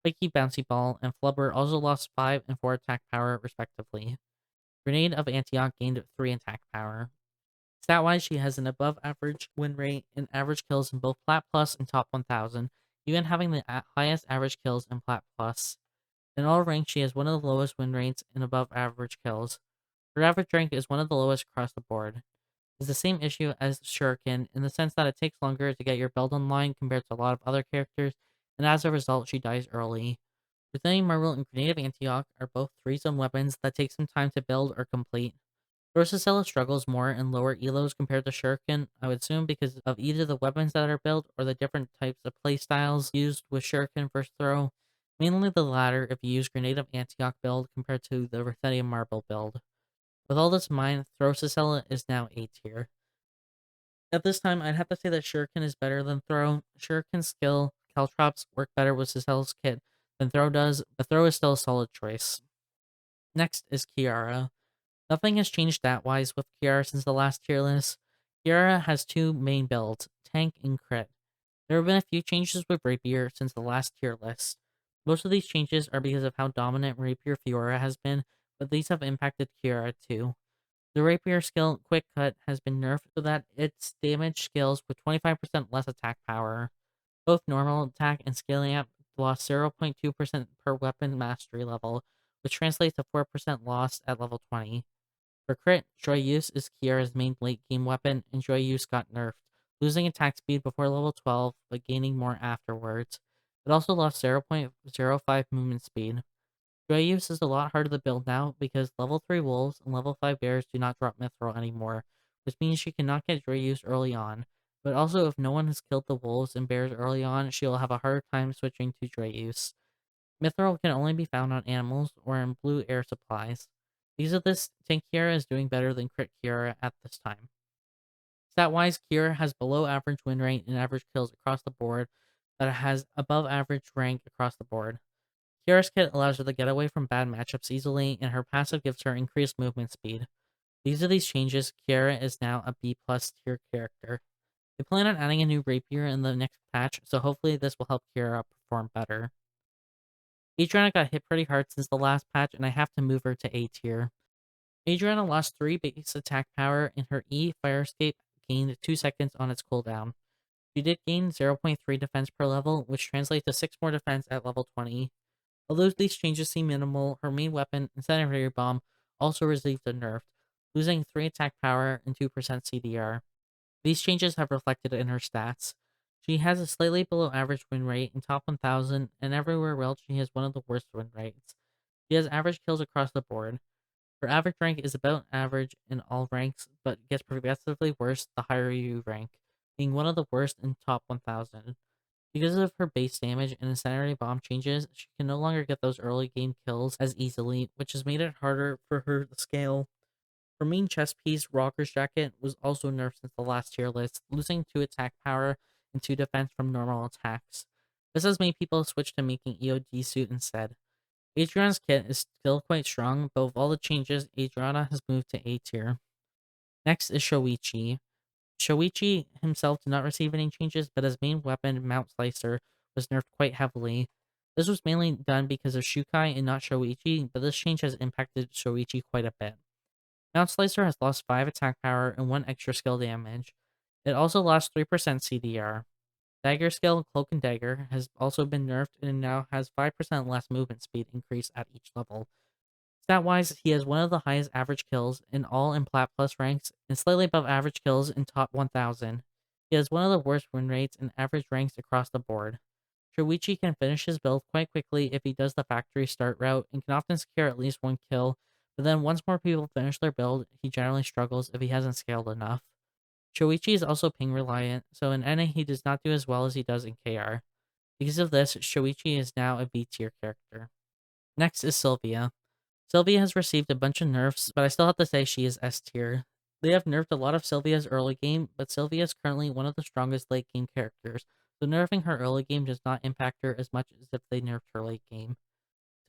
Spiky Bouncy Ball and Flubber also lost 5 and 4 attack power, respectively. Grenade of Antioch gained 3 attack power. Stat-wise, she has an above-average win rate and average kills in both Plat Plus and Top 1000, even having the highest average kills in Plat Plus. In all ranks, she has one of the lowest win rates and above-average kills. Her average rank is one of the lowest across the board. It's the same issue as Shuriken in the sense that it takes longer to get your build online compared to a lot of other characters, and as a result, she dies early. Ruthenium Marble and Grenade of Antioch are both 3-zone weapons that take some time to build or complete. Sissela struggles more in lower elos compared to Shuriken, I would assume because of either the weapons that are built or the different types of playstyles used with Shuriken first throw. Mainly the latter if you use Grenade of Antioch build compared to the Ruthenium Marble build. With all this in mind, Throw Sissela is now A tier. At this time, I'd have to say that Shuriken is better than Throw. Shuriken's skill, Caltrops work better with Sissela's kit than Throw does, but Throw is still a solid choice. Next is Chiara. Nothing has changed stat-wise with Chiara since the last tier list. Chiara has two main builds, Tank and Crit. There have been a few changes with Rapier since the last tier list. Most of these changes are because of how dominant Rapier Fiora has been, but these have impacted Chiara too. The Rapier skill Quick Cut has been nerfed so that its damage scales with 25% less attack power. Both normal attack and scaling up lost 0.2% per weapon mastery level, which translates to 4% loss at level 20. For crit, Joy Use is Chiara's main late game weapon, and Joy Use got nerfed, losing attack speed before level 12, but gaining more afterwards. It also lost 0.05 movement speed. Joy Use is a lot harder to build now because level 3 wolves and level 5 bears do not drop mithril anymore, which means she cannot get Joy Use early on. But also, if no one has killed the wolves and bears early on, she will have a harder time switching to Joy Use. Mithril can only be found on animals or in blue air supplies. Because of this, Tank Chiara is doing better than Crit Chiara at this time. Stat-wise, Chiara has below average win rate and average kills across the board, but it has above average rank across the board. Chiara's kit allows her to get away from bad matchups easily, and her passive gives her increased movement speed. Because of these changes, Chiara is now a B+ tier character. They plan on adding a new Rapier in the next patch, so hopefully this will help Chiara perform better. Adriana got hit pretty hard since the last patch, and I have to move her to A tier. Adriana lost 3 base attack power, and her E Fire Escape gained 2 seconds on its cooldown. She did gain 0.3 defense per level, which translates to 6 more defense at level 20. Although these changes seem minimal, her main weapon, Incendiary Bomb, also received a nerf, losing 3 attack power and 2% CDR. These changes have reflected in her stats. She has a slightly below average win rate in top 1000, and everywhere else she has one of the worst win rates. She has average kills across the board. Her average rank is about average in all ranks, but gets progressively worse the higher you rank, being one of the worst in top 1000. Because of her base damage and incendiary bomb changes, she can no longer get those early game kills as easily, which has made it harder for her to scale. Her main chest piece, Rocker's Jacket, was also nerfed since the last tier list, losing 2 attack power and 2 defense from normal attacks. This has made people switch to making EOD suit instead. Adriana's kit is still quite strong, but with all the changes, Adriana has moved to A tier. Next is Shoichi. Shoichi himself did not receive any changes, but his main weapon, Mount Slicer, was nerfed quite heavily. This was mainly done because of Xiukai and not Shoichi, but this change has impacted Shoichi quite a bit. Mount Slicer has lost 5 attack power and 1 extra skill damage. It also lost 3% CDR. Dagger skill, Cloak and Dagger, has also been nerfed and now has 5% less movement speed increase at each level. Stat-wise, he has one of the highest average kills in all in Plat Plus ranks and slightly above average kills in top 1000. He has one of the worst win rates and average ranks across the board. Shoichi can finish his build quite quickly if he does the factory start route and can often secure at least 1 kill, but then once more people finish their build, he generally struggles if he hasn't scaled enough. Shoichi is also ping reliant, so in NA he does not do as well as he does in KR. Because of this, Shoichi is now a B tier character. Next is Silvia. Silvia has received a bunch of nerfs, but I still have to say she is S tier. They have nerfed a lot of Silvia's early game, but Silvia is currently one of the strongest late game characters, so nerfing her early game does not impact her as much as if they nerfed her late game.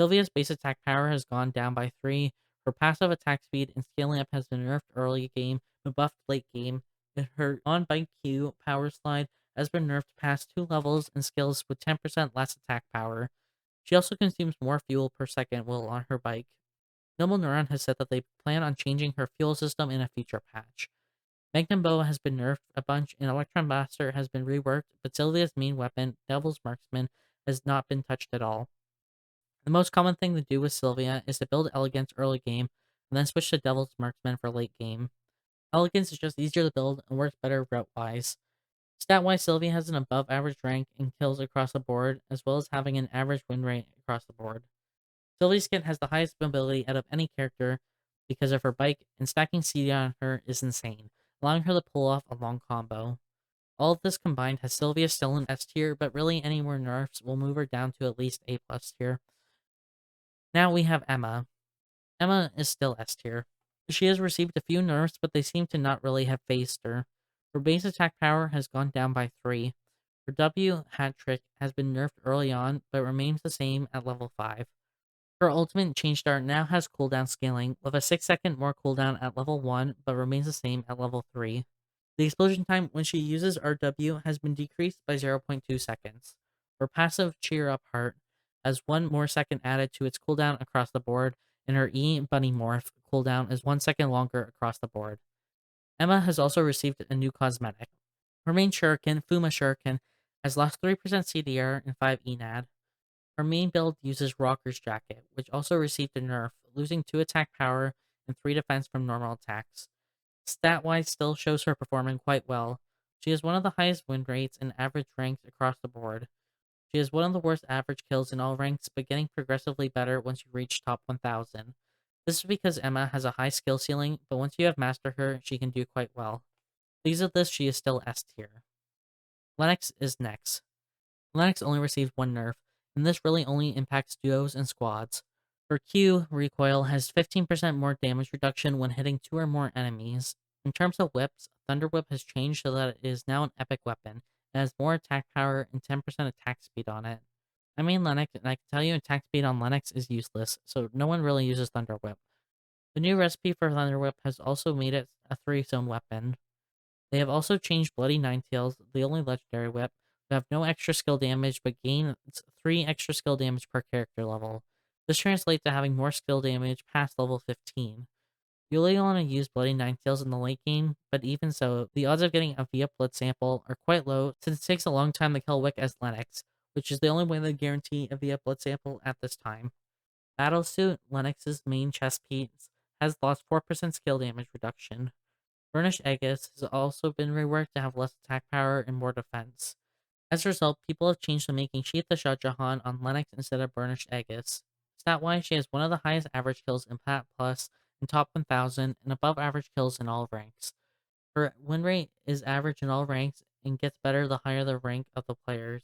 Silvia's base attack power has gone down by 3, her passive attack speed and scaling up has been nerfed early game, but buffed late game, and her on-bike Q power slide has been nerfed past 2 levels and scales with 10% less attack power. She also consumes more fuel per second while on her bike. Noble Neuron has said that they plan on changing her fuel system in a future patch. Magnum Bow has been nerfed a bunch, and Electron Blaster has been reworked, but Sylvia's main weapon, Devil's Marksman, has not been touched at all. The most common thing to do with Sylvia is to build Elegance early game, and then switch to Devil's Marksman for late game. Elegance is just easier to build and works better route-wise. Stat-wise, Sylvia has an above-average rank and kills across the board, as well as having an average win rate across the board. Sylvia's kit has the highest mobility out of any character because of her bike, and stacking CD on her is insane, allowing her to pull off a long combo. All of this combined has Silvia still in S tier, but really any more nerfs will move her down to at least A+ tier. Now we have Emma. Emma is still S tier. She has received a few nerfs, but they seem to not really have phased her. Her base attack power has gone down by 3. Her W hat trick has been nerfed early on, but remains the same at level 5. Her ultimate change start now has cooldown scaling, with a 6-second more cooldown at level 1, but remains the same at level 3. The explosion time when she uses RW has been decreased by 0.2 seconds. Her passive Cheer Up Heart has 1 more second added to its cooldown across the board, and her E Bunny Morph cooldown is 1 second longer across the board. Emma has also received a new cosmetic. Her main Shuriken, Fuma Shuriken, has lost 3% CDR and 5 ENAD. Her main build uses Rocker's Jacket, which also received a nerf, losing 2 attack power and 3 defense from normal attacks. Stat-wise, still shows her performing quite well. She has one of the highest win rates and average ranks across the board. She has one of the worst average kills in all ranks, but getting progressively better once you reach top 1000. This is because Emma has a high skill ceiling, but once you have mastered her, she can do quite well. Because of this, she is still S tier. Lenox is next. Lenox only received 1 nerf, and this really only impacts duos and squads. Her Q recoil has 15% more damage reduction when hitting 2 or more enemies. In terms of whips, Thunder Whip has changed so that it is now an epic weapon. It has more attack power and 10% attack speed on it. I mean Lenox, and I can tell you attack speed on Lenox is useless, so no one really uses Thunder Whip. The new recipe for Thunder Whip has also made it a 3-zone weapon. They have also changed Bloody Ninetails, the only legendary whip, to have no extra skill damage but gain 3 extra skill damage per character level. This translates to having more skill damage past level 15. You only want to use Bloody Ninetails in the late game, but even so, the odds of getting a VF blood sample are quite low since it takes a long time to kill Wick as Lenox, which is the only way to guarantee a VF blood sample at this time. Battlesuit, Lenox's main chest piece, has lost 4% skill damage reduction. Burnished Aegis has also been reworked to have less attack power and more defense. As a result, people have changed to making Sheath the Shah Jahan on Lenox instead of Burnished Aegis. Stat-wise, she has one of the highest average kills in Plat Plus, in top 1000, and above average kills in all ranks. Her win rate is average in all ranks and gets better the higher the rank of the players.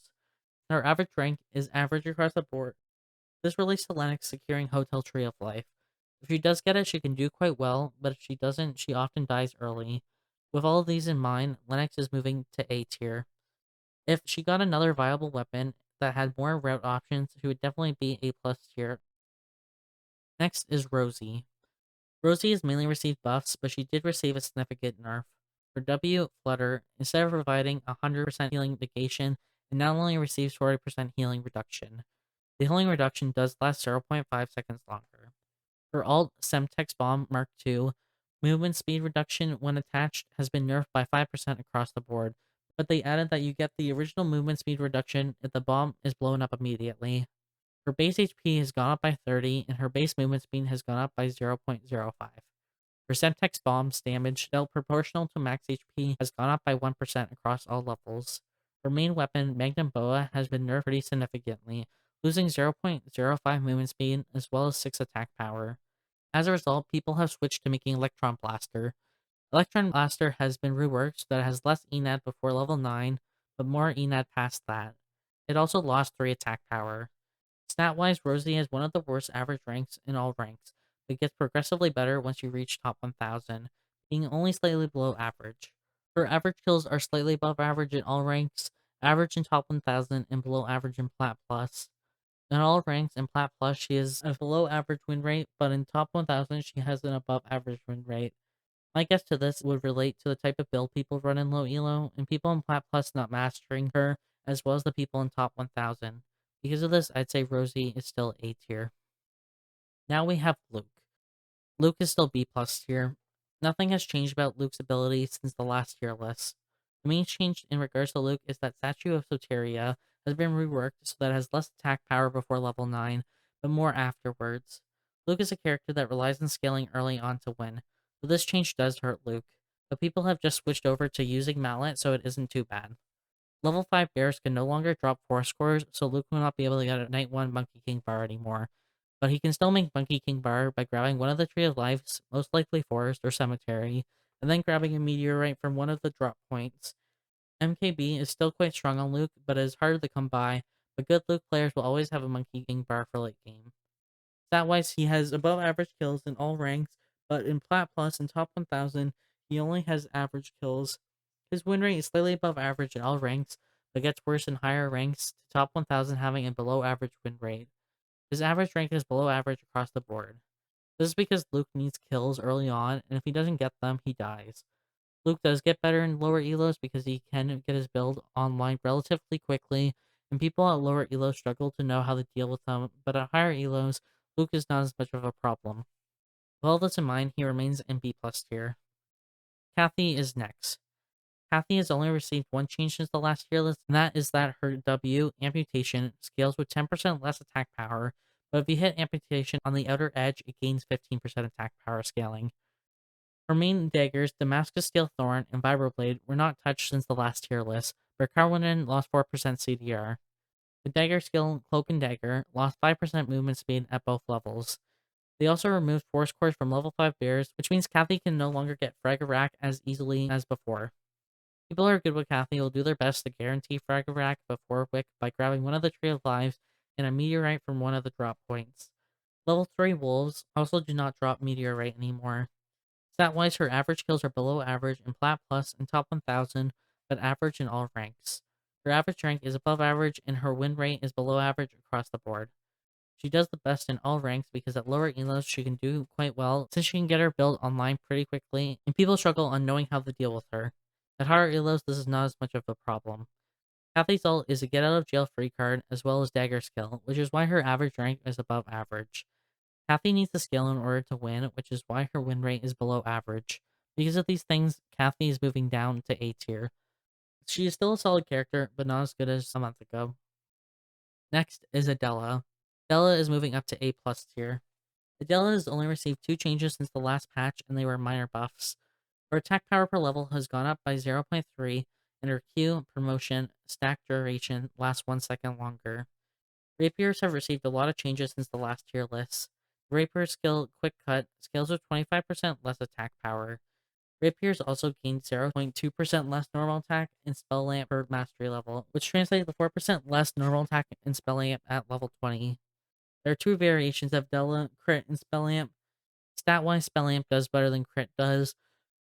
Her average rank is average across the board. This relates to Lenox securing Hotel Tree of Life. If she does get it, she can do quite well, but if she doesn't, she often dies early. With all of these in mind, Lenox is moving to A tier. If she got another viable weapon that had more route options, she would definitely be A+ tier. Next is Rozzi. Rozzi has mainly received buffs, but she did receive a significant nerf. For W, Flutter, instead of providing 100% healing negation, it now only receives 40% healing reduction. The healing reduction does last 0.5 seconds longer. For Alt, Semtex Bomb Mark II, movement speed reduction when attached has been nerfed by 5% across the board, but they added that you get the original movement speed reduction if the bomb is blown up immediately. Her base HP has gone up by 30, and her base movement speed has gone up by 0.05. Her Semtex Bomb's damage, dealt proportional to max HP, has gone up by 1% across all levels. Her main weapon, Magnum Boa, has been nerfed pretty significantly, losing 0.05 movement speed as well as 6 attack power. As a result, people have switched to making Electron Blaster. Electron Blaster has been reworked so that it has less ENAD before level 9, but more ENAD past that. It also lost 3 attack power. Stat-wise, Rozzi has one of the worst average ranks in all ranks, but gets progressively better once you reach top 1000, being only slightly below average. Her average kills are slightly above average in all ranks, average in top 1000, and below average in Plat Plus. In all ranks in Plat Plus, she has a below average win rate, but in top 1000, she has an above average win rate. My guess to this would relate to the type of build people run in low elo, and people in Plat Plus not mastering her, as well as the people in top 1000. Because of this, I'd say Rozzi is still A tier. Now we have Luke. Luke is still B+ tier. Nothing has changed about Luke's ability since the last tier list. The main change in regards to Luke is that Statue of Soteria has been reworked so that it has less attack power before level 9, but more afterwards. Luke is a character that relies on scaling early on to win, so this change does hurt Luke, but people have just switched over to using Mallet, so it isn't too bad. Level 5 bears can no longer drop 4 scores, so Luke will not be able to get a Night 1 Monkey King bar anymore. but he can still make Monkey King Bar by grabbing one of the Tree of Lives, most likely Forest or Cemetery, and then grabbing a meteorite from one of the drop points. MKB is still quite strong on Luke, but it is harder to come by, but good Luke players will always have a Monkey King Bar for late game. Stat-wise, he has above average kills in all ranks, but in Plat Plus and Top 1000, he only has average kills. His win rate is slightly above average in all ranks, but gets worse in higher ranks, to Top 1000 having a below average win rate. His average rank is below average across the board. This is because Luke needs kills early on, and if he doesn't get them, he dies. Luke does get better in lower elos because he can get his build online relatively quickly, and people at lower elos struggle to know how to deal with them, but at higher elos, Luke is not as much of a problem. With all this in mind, he remains in B+ tier. Cathy is next. Cathy has only received one change since the last tier list, and that is that her W, Amputation, scales with 10% less attack power, but if you hit Amputation on the outer edge, it gains 15% attack power scaling. Her main daggers, Damascus Steel Thorn and Vibroblade, were not touched since the last tier list, but Carwinen lost 4% CDR. The dagger skill, Cloak and Dagger, lost 5% movement speed at both levels. They also removed Force Cores from level 5 bears, which means Cathy can no longer get Frag-a-Rack as easily as before. People who are good with Cathy will do their best to guarantee Frag-a-Rack before Wick by grabbing one of the Tree of Lives and a Meteorite from one of the drop points. Level 3 Wolves also do not drop Meteorite anymore. Stat-wise, her average kills are below average in Plat Plus and Top 1000, but average in all ranks. Her average rank is above average, and her win rate is below average across the board. She does the best in all ranks because at lower elos she can do quite well since she can get her build online pretty quickly, and people struggle on knowing how to deal with her. At higher elos, this is not as much of a problem. Cathy's ult is a get out of jail free card as well as dagger skill, which is why her average rank is above average. Cathy needs to scale in order to win, which is why her win rate is below average. Because of these things, Cathy is moving down to A tier. She is still a solid character, but not as good as a month ago. Next is Adela. Adela is moving up to A+ tier. Adela has only received 2 changes since the last patch, and they were minor buffs. Her attack power per level has gone up by 0.3, and her Q, promotion, stack duration lasts 1 second longer. Rapiers have received a lot of changes since the last tier list. Rapier skill Quick Cut scales with 25% less attack power. Rapiers also gained 0.2% less normal attack and spell lamp per mastery level, which translates to 4% less normal attack and spell lamp at level 20. There are 2 variations of Adela, Crit and Spell Lamp. Stat-wise, Spell Lamp does better than Crit does.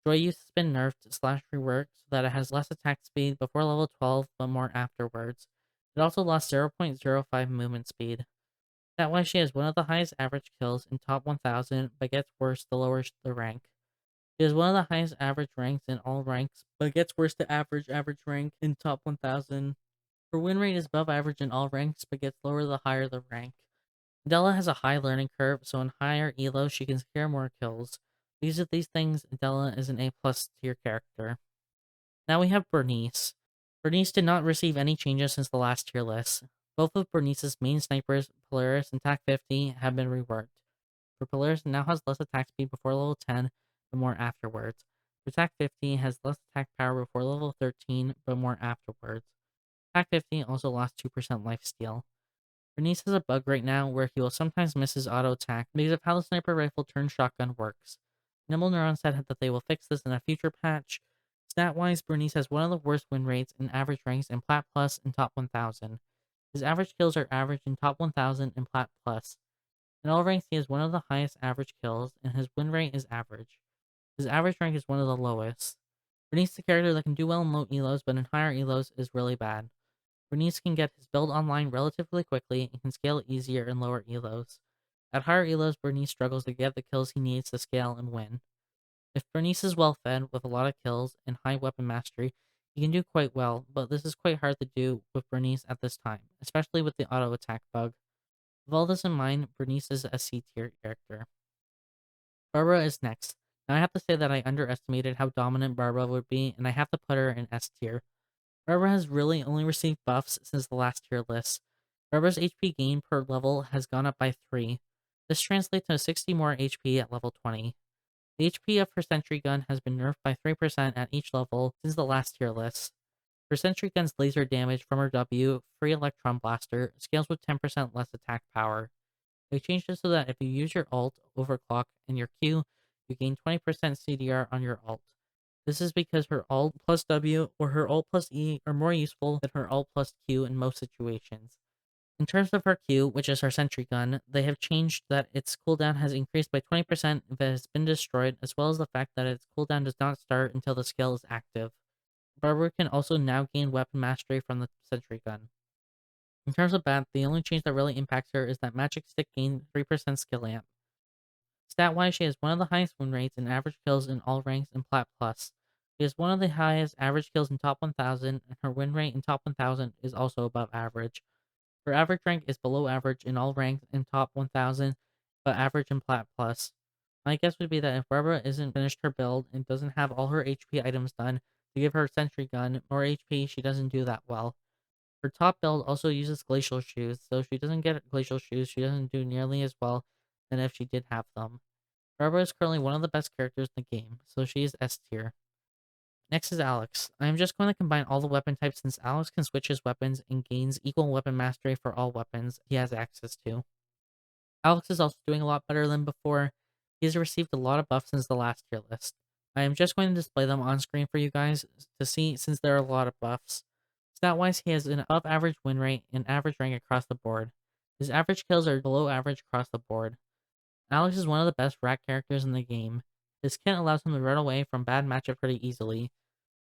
Joy Youth has been nerfed / reworked so that it has less attack speed before level 12, but more afterwards. It also lost 0.05 movement speed. Stat-wise, she has one of the highest average kills in top 1000, but gets worse the lower the rank. She has one of the highest average ranks in all ranks, but gets worse to average rank in top 1000. Her win rate is above average in all ranks, but gets lower the higher the rank. Adela has a high learning curve, so in higher elo she can secure more kills. Because of these things, Adela is an A+ tier character. Now we have Bernice. Bernice did not receive any changes since the last tier list. Both of Bernice's main snipers, Polaris and TAC 50, have been reworked. For Polaris, it now has less attack speed before level 10, but more afterwards. For TAC 50, it has less attack power before level 13, but more afterwards. TAC 50 also lost 2% lifesteal. Bernice has a bug right now where he will sometimes miss his auto attack because of how the sniper rifle turn shotgun works. Nimble Neuron said that they will fix this in a future patch. Stat-wise, Bernice has one of the worst win rates in average ranks in Plat Plus and Top 1000. His average kills are average in Top 1000 and Plat Plus. In all ranks, he has one of the highest average kills, and his win rate is average. His average rank is one of the lowest. Bernice is a character that can do well in low elos, but in higher elos is really bad. Bernice can get his build online relatively quickly and can scale easier in lower elos. At higher elos, Bernice struggles to get the kills he needs to scale and win. If Bernice is well fed with a lot of kills and high weapon mastery, he can do quite well, but this is quite hard to do with Bernice at this time, especially with the auto attack bug. With all this in mind, Bernice is a C tier character. Barbara is next. Now I have to say that I underestimated how dominant Barbara would be, and I have to put her in S tier. Barbara has really only received buffs since the last tier list. Barbara's HP gain per level has gone up by 3. This translates to 60 more HP at level 20. The HP of her sentry gun has been nerfed by 3% at each level since the last tier list. Her sentry gun's laser damage from her W, Free Electron Blaster, scales with 10% less attack power. They changed it so that if you use your ult overclock and your Q, you gain 20% CDR on your ult. This is because her ult plus W or her ult plus E are more useful than her ult plus Q in most situations. In terms of her Q, which is her sentry gun, they have changed that its cooldown has increased by 20% if it has been destroyed, as well as the fact that its cooldown does not start until the skill is active. Barber can also now gain weapon mastery from the sentry gun. In terms of Bat, the only change that really impacts her is that Magic Stick gained 3% skill amp. Stat-wise, she has one of the highest win rates and average kills in all ranks in Plat Plus. She has one of the highest average kills in top 1000, and her win rate in top 1000 is also above average. Her average rank is below average in all ranks in top 1000, but average in Plat Plus. My guess would be that if Barbara isn't finished her build and doesn't have all her HP items done to give her Sentry Gun more HP, she doesn't do that well. Her top build also uses Glacial Shoes, so if she doesn't get Glacial Shoes, she doesn't do nearly as well than if she did have them. Barbara is currently one of the best characters in the game, so she is S tier. Next is Alex. I am just going to combine all the weapon types since Alex can switch his weapons and gains equal weapon mastery for all weapons he has access to. Alex is also doing a lot better than before. He has received a lot of buffs since the last tier list. I am just going to display them on screen for you guys to see since there are a lot of buffs. Stat-wise, he has an above average win rate and average rank across the board. His average kills are below average across the board. Alex is one of the best rat characters in the game. His kit allows him to run away from bad matchup pretty easily.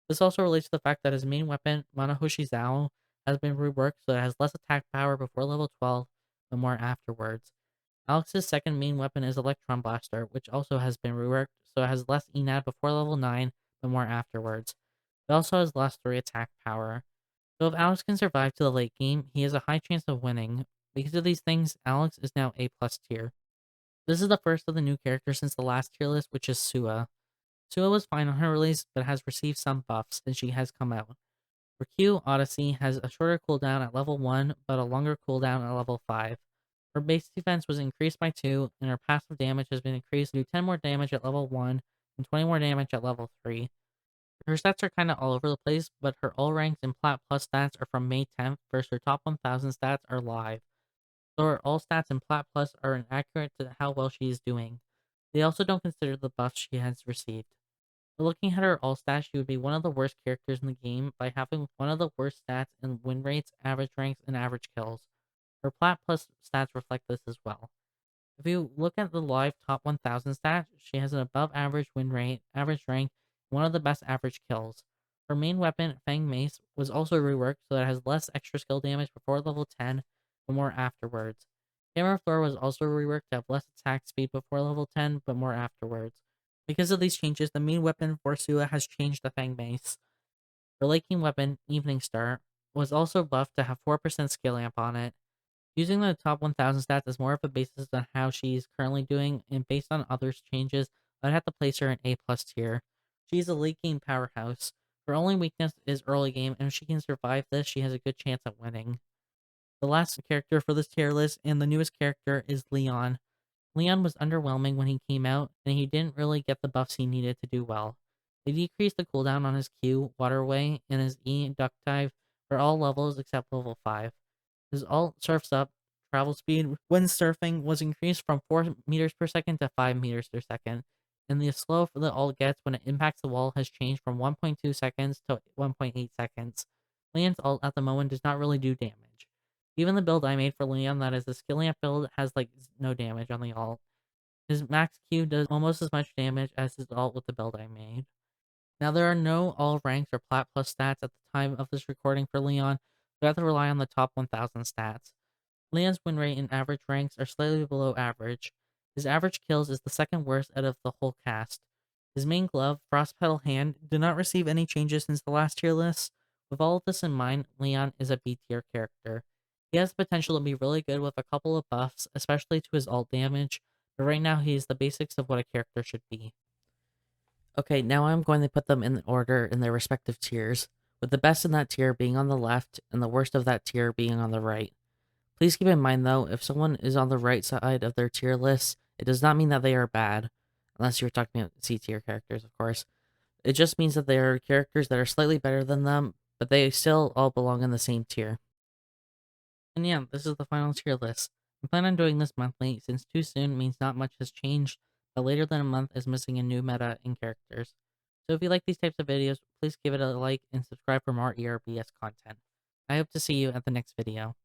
This also relates to the fact that his main weapon, Manahoshi Zao, has been reworked so it has less attack power before level 12, but more afterwards. Alex's second main weapon is Electron Blaster, which also has been reworked so it has less ENAD before level 9, but more afterwards. It also has less 3 attack power. So if Alex can survive to the late game, he has a high chance of winning. Because of these things, Alex is now A+ tier. This is the first of the new characters since the last tier list, which is Sua. Sua was fine on her release, but has received some buffs since she has come out. For Q, Odyssey has a shorter cooldown at level 1, but a longer cooldown at level 5. Her base defense was increased by 2, and her passive damage has been increased to 10 more damage at level 1 and 20 more damage at level 3. Her stats are kinda all over the place, but her all ranks and Plat Plus stats are from May 10th, versus her top 1000 stats are live. So her all stats and Plat Plus are inaccurate to how well she is doing. They also don't consider the buffs she has received. But looking at her all stats, she would be one of the worst characters in the game by having one of the worst stats in win rates, average ranks, and average kills. Her Plat Plus stats reflect this as well. If you look at the live top 1000 stats, she has an above average win rate, average rank, and one of the best average kills. Her main weapon, Fang Mace, was also reworked so that it has less extra skill damage before level 10, but more afterwards. Hammer Thrower was also reworked to have less attack speed before level 10, but more afterwards. Because of these changes, the main weapon for Sua has changed to Fang Mace. Her late game weapon, Evening Star, was also buffed to have 4% skill amp on it. Using the top 1000 stats is more of a basis on how she's currently doing, and based on others' changes, I'd have to place her in A+ tier. She's a late game powerhouse. Her only weakness is early game, and if she can survive this, she has a good chance at winning. The last character for this tier list, and the newest character, is Leon. Leon was underwhelming when he came out, and he didn't really get the buffs he needed to do well. They decreased the cooldown on his Q, Waterway, and his E, Duck Dive, for all levels except level 5. His ult, Surf's Up, travel speed when surfing was increased from 4 meters per second to 5 meters per second, and the slow for the ult gets when it impacts the wall has changed from 1.2 seconds to 1.8 seconds. Leon's ult at the moment does not really do damage. Even the build I made for Leon, that is the skill amp build, has like no damage on the ult. His max Q does almost as much damage as his ult with the build I made. Now there are no all ranks or Plat Plus stats at the time of this recording for Leon, so I have to rely on the top 1000 stats. Leon's win rate and average ranks are slightly below average. His average kills is the second worst out of the whole cast. His main glove, Frost Petal Hand, did not receive any changes since the last tier list. With all of this in mind, Leon is a B tier character. He has the potential to be really good with a couple of buffs, especially to his ult damage, but right now he is the basics of what a character should be. Okay, now I'm going to put them in order in their respective tiers, with the best in that tier being on the left and the worst of that tier being on the right. Please keep in mind though, if someone is on the right side of their tier list, it does not mean that they are bad, unless you're talking about C tier characters, of course. It just means that there are characters that are slightly better than them, but they still all belong in the same tier. And yeah, this is the final tier list. I plan on doing this monthly since too soon means not much has changed, but later than a month is missing a new meta and characters. So if you like these types of videos, please give it a like and subscribe for more ERBS content. I hope to see you at the next video.